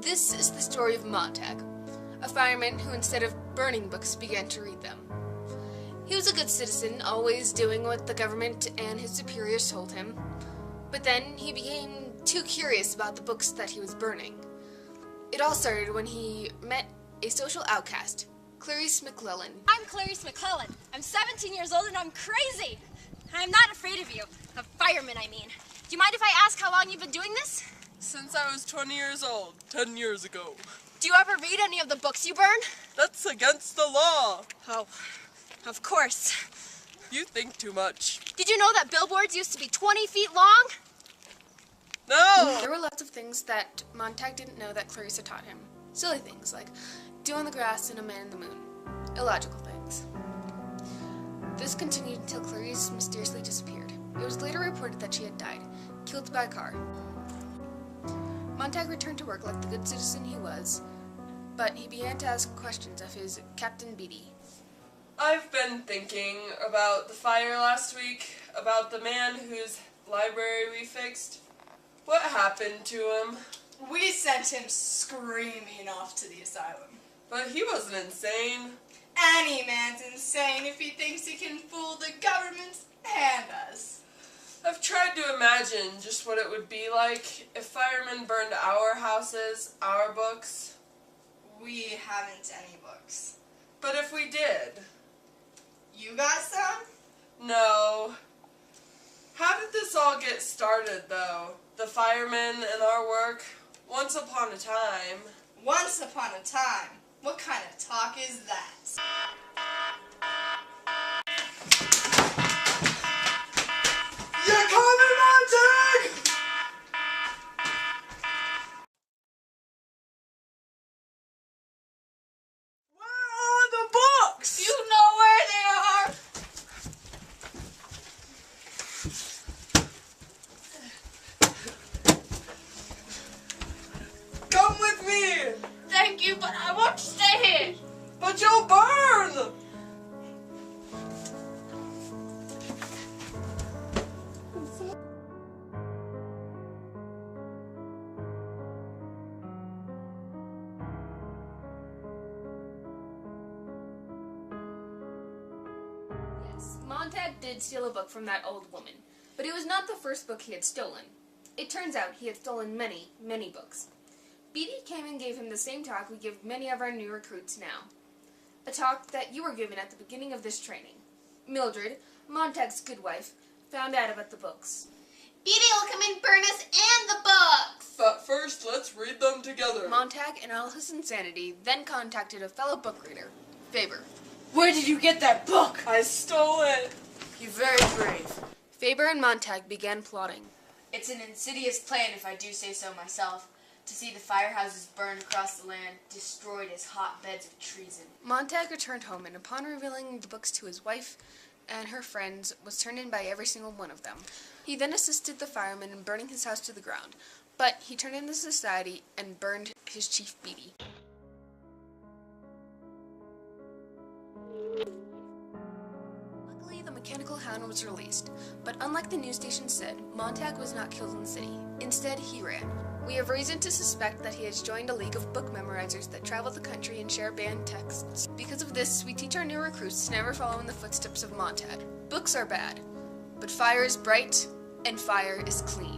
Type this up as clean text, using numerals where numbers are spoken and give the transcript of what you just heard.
This is the story of Montag, a fireman who instead of burning books began to read them. He was a good citizen, always doing what the government and his superiors told him, but then he became too curious about the books that he was burning. It all started when he met a social outcast, Clarice McClellan. I'm Clarice McClellan. I'm 17 years old and I'm crazy. I'm not afraid of you. A fireman, I mean. Do you mind if I ask how long you've been doing this? Since I was 20 years old, 10 years ago. Do you ever read any of the books you burn? That's against the law. Oh, of course. You think too much. Did you know that billboards used to be 20 feet long? No! There were lots of things that Montag didn't know that Clarice had taught him. Silly things like dew on the grass and a man in the moon. Illogical things. This continued until Clarice mysteriously disappeared. It was later reported that she had died, killed by a car. Montag returned to work like the good citizen he was, but he began to ask questions of his Captain Beatty. I've been thinking about the fire last week, about the man whose library we fixed. What happened to him? We sent him screaming off to the asylum. But he wasn't insane. Any man's insane if he thinks he can fool the government and us. I've tried to imagine just what it would be like if firemen burned our houses, our books. We haven't any books. But if we did? You got some? No. How did this all get started, though? The firemen and our work? Once upon a time. Once upon a time? What kind of talk is that? You're coming, Montag! Where are the books? You know where they are! Come with me! Thank you, but I won't stay here! But you'll burn! Yes, Montag did steal a book from that old woman, but it was not the first book he had stolen. It turns out he had stolen many, many books. Beatty came and gave him the same talk we give many of our new recruits now. A talk that you were given at the beginning of this training. Mildred, Montag's good wife, found out about the books. Beatty will come and burn us and the books. But first, let's read them together. Montag, in all his insanity, then contacted a fellow book reader, Faber. Where did you get that book? I stole it. You're very brave. Faber and Montag began plotting. It's an insidious plan, if I do say so myself, to see the firehouses burned across the land, destroyed as hotbeds of treason. Montag returned home, and upon revealing the books to his wife and her friends, was turned in by every single one of them. He then assisted the firemen in burning his house to the ground, but he turned into society and burned his chief Beatty. Luckily, the Mechanical Hound was released, but unlike the news station said, Montag was not killed in the city. Instead, he ran. We have reason to suspect that he has joined a league of book memorizers that travel the country and share banned texts. Because of this, we teach our new recruits to never follow in the footsteps of Montag. Books are bad, but fire is bright and fire is clean.